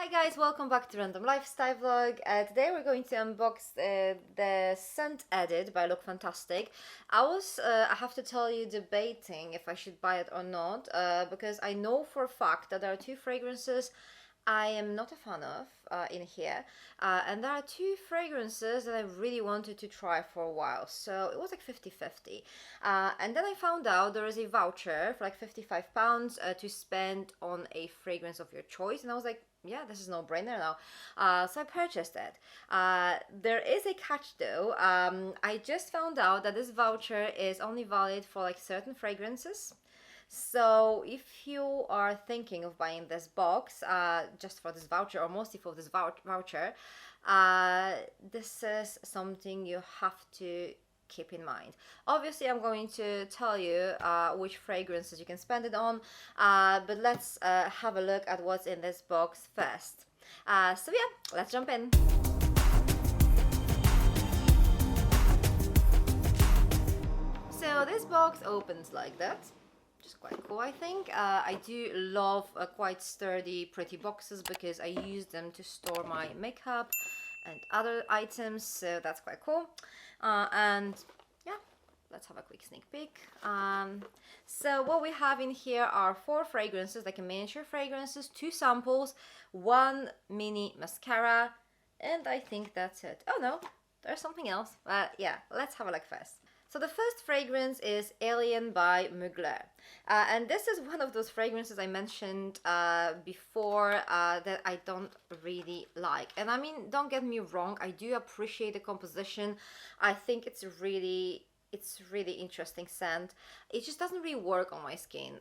Hi guys, welcome back to Random Lifestyle Vlog. Today we're going to unbox the Scent Edit by Look Fantastic. I have to tell you, debating if I should buy it or not, because I know for a fact that there are two fragrances I am not a fan of in here, and there are two fragrances that I really wanted to try for a while, so it was like 50-50. And then I found out there is a voucher for like £55 to spend on a fragrance of your choice, and I was like, yeah, this is no brainer now. So I purchased it. There is a catch though. I just found out that this voucher is only valid for like certain fragrances. So if you are thinking of buying this box just for this voucher, or mostly for this voucher, this is something you have to keep in mind. Obviously, I'm going to tell you which fragrances you can spend it on, but let's have a look at what's in this box first. So yeah, let's jump in. So this box opens like that. Just quite cool, I think. I do love quite sturdy, pretty boxes because I use them to store my makeup and other items, so that's quite cool. And yeah, let's have a quick sneak peek. So what we have in here are 4 fragrances, like a miniature fragrances, 2 samples, 1 mini mascara, and I think that's it. Oh no, there's something else. Yeah, let's have a look first. So the first fragrance is Alien by Mugler. And this is one of those fragrances I mentioned before that I don't really like. And I mean, don't get me wrong, I do appreciate the composition. I think it's really interesting scent. It just doesn't really work on my skin.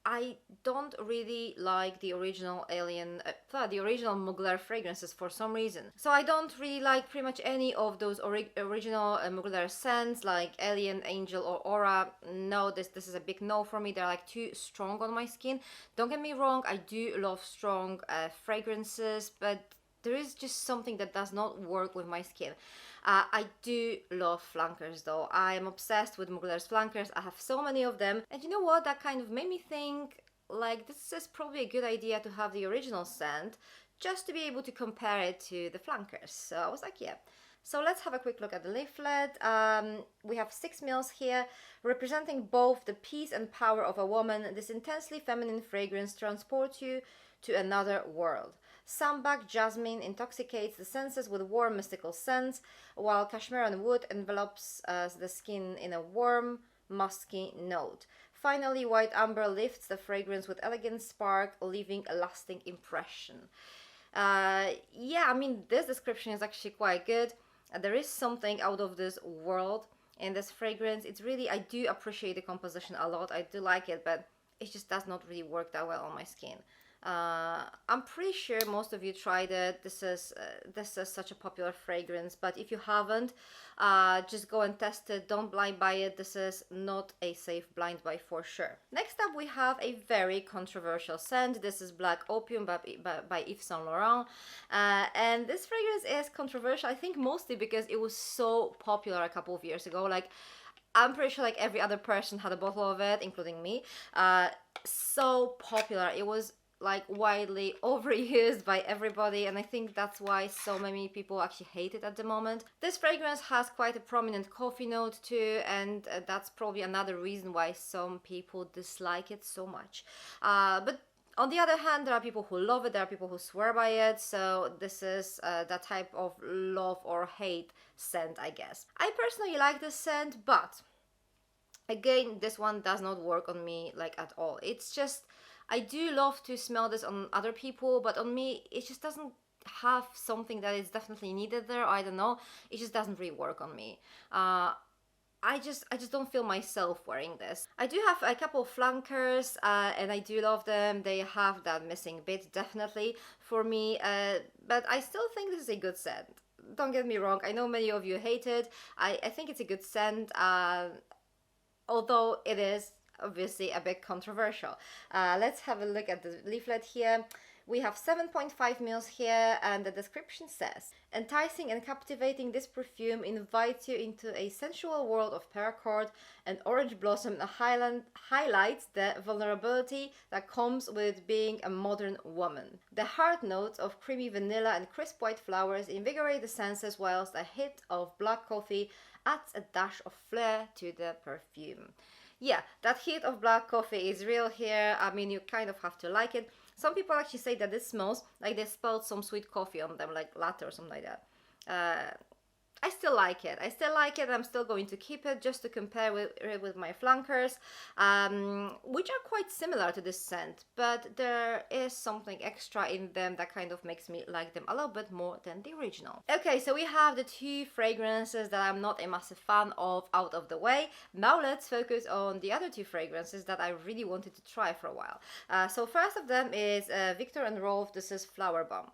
I don't really like the original the original Mugler fragrances for some reason. So I don't really like pretty much any of those original Mugler scents like Alien, Angel or Aura. No, this is a big no for me. They're like too strong on my skin. Don't get me wrong, I do love strong fragrances, but there is just something that does not work with my skin. I do love flankers though. I am obsessed with Mugler's flankers. I have so many of them. And you know what? That kind of made me think, like, this is probably a good idea to have the original scent just to be able to compare it to the flankers. So I was like, yeah. So let's have a quick look at the leaflet. We have 6 mils here, representing both the peace and power of a woman. This intensely feminine fragrance transports you to another world. Sambac jasmine intoxicates the senses with warm mystical scents, while cashmere wood envelops the skin in a warm, musky note. Finally, white amber lifts the fragrance with elegant spark, leaving a lasting impression. Yeah, I mean, this description is actually quite good. There is something out of this world in this fragrance. It's really, I do appreciate the composition a lot. I do like it, but it just does not really work that well on my skin. I'm pretty sure most of you tried it. This is such a popular fragrance, but if you haven't, just go and test it. Don't blind buy it. This is not a safe blind buy for sure. Next up, we have a very controversial scent. This is Black Opium by Yves Saint Laurent, and this fragrance is controversial, I think, mostly because it was so popular a couple of years ago. Like, I'm pretty sure like every other person had a bottle of it, including me. So popular. It was like widely overused by everybody, and I think that's why so many people actually hate it at the moment. This fragrance has quite a prominent coffee note too, and that's probably another reason why some people dislike it so much. But on the other hand, there are people who love it, there are people who swear by it, so this is that type of love or hate scent, I guess. I personally like this scent, but again, this one does not work on me like at all. It's just, I do love to smell this on other people, but on me, it just doesn't have something that is definitely needed there. I don't know. It just doesn't really work on me. I just don't feel myself wearing this. I do have a couple of flankers, and I do love them. They have that missing bit, definitely, for me, but I still think this is a good scent. Don't get me wrong, I know many of you hate it. I think it's a good scent, although it is obviously a bit controversial. Let's have a look at the leaflet here. We have 7.5 mils here, and the description says, enticing and captivating, this perfume invites you into a sensual world of paracord and orange blossom and highlights the vulnerability that comes with being a modern woman. The hard notes of creamy vanilla and crisp white flowers invigorate the senses, whilst a hit of black coffee adds a dash of flair to the perfume. Yeah, that hit of black coffee is real here. I mean, you kind of have to like it. Some people actually say that this smells like they spilled some sweet coffee on them, like latte or something like that. I still like it. I'm still going to keep it just to compare with my flankers, which are quite similar to this scent, but there is something extra in them that kind of makes me like them a little bit more than the original. Okay, so we have the two fragrances that I'm not a massive fan of out of the way. Now let's focus on the other two fragrances that I really wanted to try for a while. So first of them is Viktor and Rolf. This is Flower Bomb.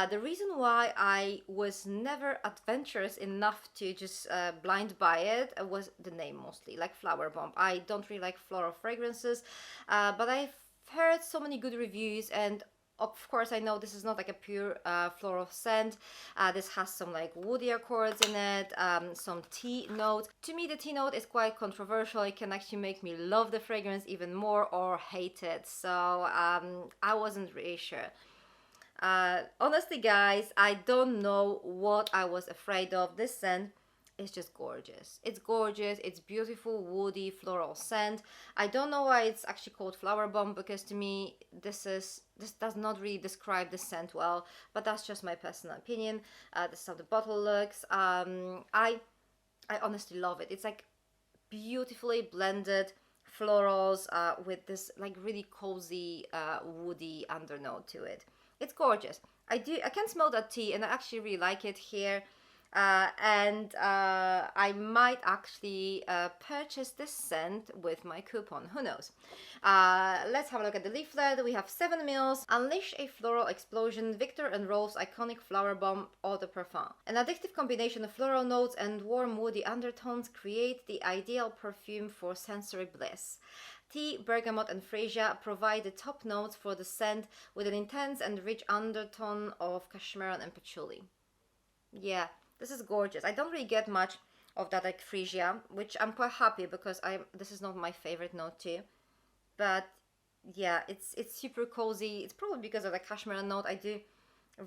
The reason why I was never adventurous enough to just blind buy it was the name mostly, like Flower Bomb. I don't really like floral fragrances, but I've heard so many good reviews, and of course I know this is not like a pure floral scent. This has some like woody accords in it, some tea notes. To me the tea note is quite controversial. It can actually make me love the fragrance even more or hate it, so I wasn't really sure. Honestly guys, I don't know what I was afraid of. This scent is just gorgeous. It's gorgeous, it's beautiful, woody, floral scent. I don't know why it's actually called Flower Bomb, because to me this does not really describe the scent well, but that's just my personal opinion. This is how the bottle looks. I honestly love it. It's like beautifully blended florals with this like really cozy woody undernote to it. It's gorgeous. I can smell that tea, and I actually really like it here. I might actually purchase this scent with my coupon. Who knows? Let's have a look at the leaflet. We have 7 mils. Unleash a floral explosion. Viktor and Rolf's iconic Flower Bomb Eau de Parfum. An addictive combination of floral notes and warm woody undertones create the ideal perfume for sensory bliss. Tea, bergamot, and freesia provide the top notes for the scent, with an intense and rich undertone of cashmere and patchouli. Yeah, this is gorgeous. I don't really get much of that like freesia, which I'm quite happy because this is not my favorite note too. But yeah, it's super cozy. It's probably because of the cashmere note. I do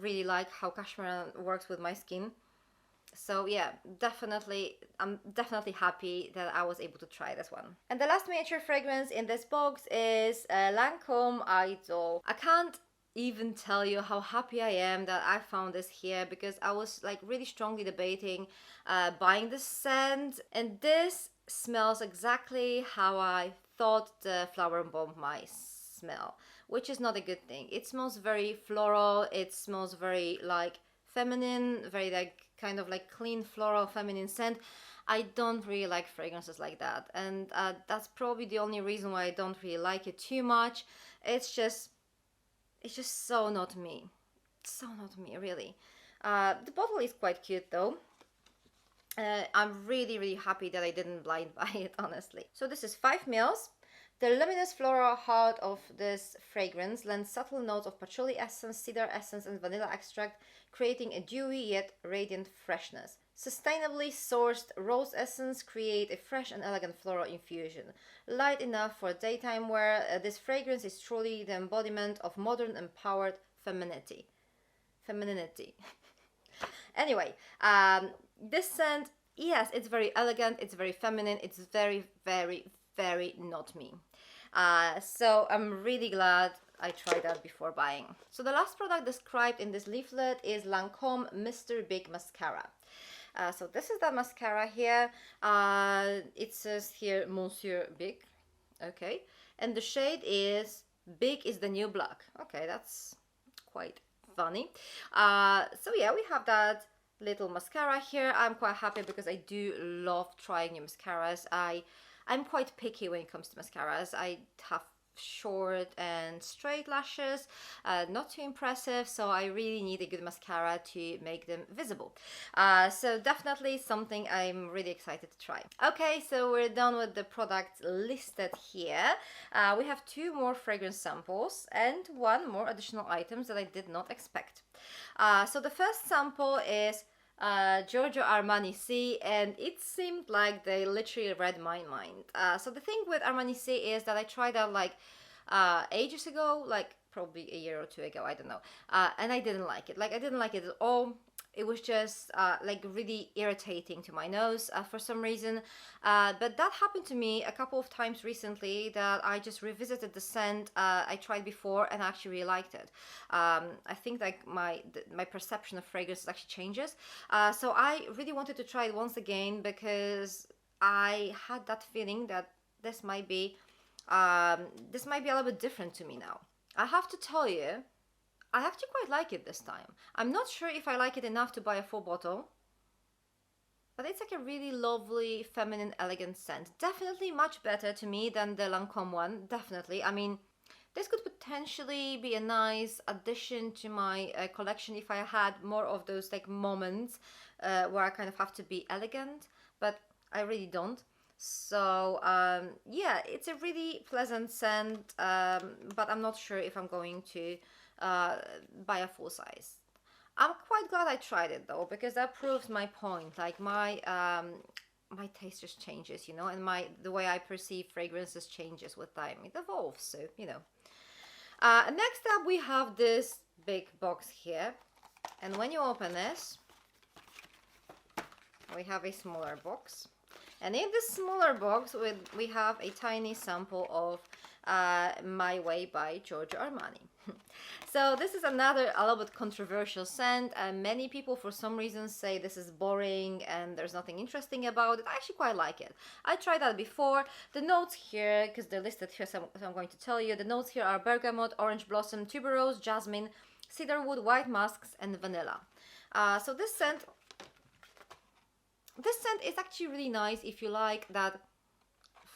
really like how cashmere works with my skin. So yeah, I'm definitely happy that I was able to try this one. And the last miniature fragrance in this box is Lancome Idol. I can't even tell you how happy I am that I found this here, because I was like really strongly debating buying this scent, and this smells exactly how I thought the Flower Bomb might smell, which is not a good thing. It smells very floral, it smells very like feminine, very like kind of like clean floral feminine scent. I don't really like fragrances like that, and that's probably the only reason why I don't really like it too much. It's just so not me. So not me, really. The bottle is quite cute though. I'm really happy that I didn't blind buy it, honestly. So this is 5 mils. The luminous floral heart of this fragrance lends subtle notes of patchouli essence, cedar essence, and vanilla extract, creating a dewy yet radiant freshness. Sustainably sourced rose essence create a fresh and elegant floral infusion. Light enough for daytime wear, this fragrance is truly the embodiment of modern empowered femininity. Anyway, this scent, yes, it's very elegant, it's very feminine, it's very not me. So I'm really glad I tried that before buying. So the last product described in this leaflet is Lancome Mr. Big Mascara. So this is the mascara here. It says here Monsieur Big. Okay. And the shade is Big is the New Black. Okay, that's quite funny. So yeah, we have that little mascara here. I'm quite happy because I do love trying new mascaras. I'm quite picky when it comes to mascaras. I have short and straight lashes, not too impressive, so I really need a good mascara to make them visible. So definitely something I'm really excited to try. Okay, so we're done with the products listed here. We have 2 more fragrance samples and 1 more additional items that I did not expect. So the first sample is Giorgio Armani C, and it seemed like they literally read my mind. So the thing with Armani C is that I tried out like ages ago, like probably a year or 2 ago, I don't know, and I didn't like it. Like I didn't like it at all. It was just like really irritating to my nose for some reason. But that happened to me a couple of times recently, that I just revisited the scent I tried before and I actually really liked it. I think like my perception of fragrances actually changes. So I really wanted to try it once again because I had that feeling that this might be a little bit different to me now. I have to tell you, I actually quite like it this time. I'm not sure if I like it enough to buy a full bottle, but it's like a really lovely, feminine, elegant scent. Definitely much better to me than the Lancôme one, definitely. I mean, this could potentially be a nice addition to my collection if I had more of those like moments where I kind of have to be elegant, but I really don't. So yeah, it's a really pleasant scent, but I'm not sure if I'm going to buy a full size. I'm quite glad I tried it though, because that proves my point. Like my taste just changes, you know, and the way I perceive fragrances changes with time. It evolves, so you know. Next up, we have this big box here, and when you open this, we have a smaller box. And in this smaller box, we have a tiny sample of My Way by Giorgio Armani. So this is another a little bit controversial scent, and many people for some reason say this is boring and there's nothing interesting about it. I actually quite like it. I tried that before. The notes here, because they're listed here, so I'm going to tell you. The notes here are bergamot, orange blossom, tuberose, jasmine, cedarwood, white musks, and vanilla. So this scent is actually really nice if you like that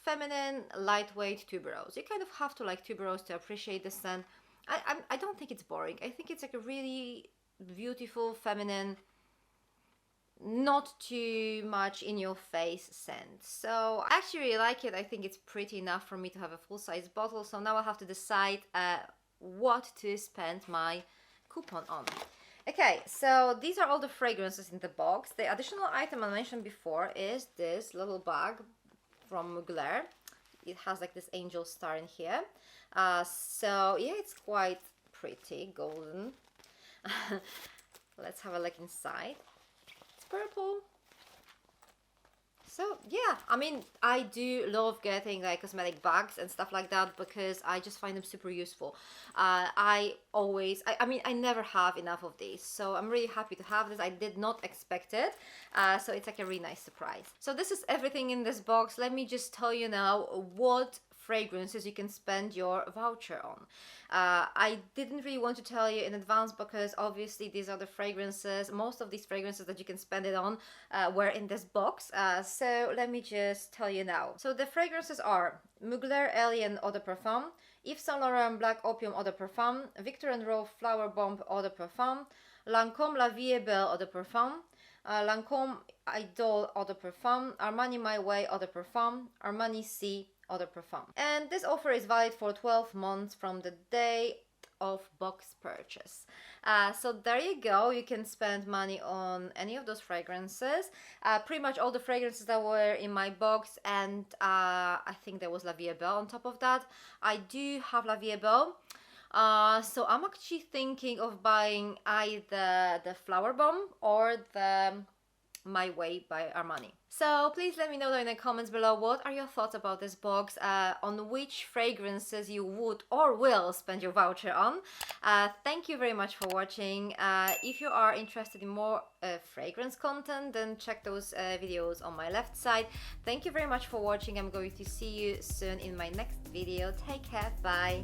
feminine, lightweight tuberose. You kind of have to like tuberose to appreciate this scent. I don't think it's boring. I think it's like a really beautiful, feminine, not too much in your face scent. So I actually really like it. I think it's pretty enough for me to have a full-size bottle. So now I'll have to decide what to spend my coupon on. Okay, so these are all the fragrances in the box. The additional item I mentioned before is this little bag from Mugler. It has like this angel star in here. So yeah, it's quite pretty, golden. Let's have a look inside. It's purple. So yeah, I mean, I do love getting like cosmetic bags and stuff like that because I just find them super useful. I mean, I never have enough of these, so I'm really happy to have this. I did not expect it, so it's like a really nice surprise. So this is everything in this box. Let me just tell you now what fragrances you can spend your voucher on. I didn't really want to tell you in advance because obviously these are the fragrances, most of these fragrances that you can spend it on were in this box. So let me just tell you now. So the fragrances are Mugler Alien Eau de Parfum, Yves Saint Laurent Black Opium Eau de Parfum, Victor & Rolf Flower Bomb Eau de Parfum, Lancôme La Vie est Belle Eau de Parfum, Lancôme Idole Eau de Parfum, Armani My Way Eau de Parfum, Armani C Eau de Parfum. And this offer is valid for 12 months from the day of box purchase. So there you go. You can spend money on any of those fragrances. Pretty much all the fragrances that were in my box, and I think there was La Vie est Belle on top of that. I do have La Vie est Belle. So I'm actually thinking of buying either the Flower Bomb or the My Way by Armani. So please let me know in the comments below what are your thoughts about this box, on which fragrances you would or will spend your voucher on. Thank you very much for watching. If you are interested in more fragrance content, then check those videos on my left side. Thank you very much for watching. I'm going to see you soon in my next video. Take care. Bye.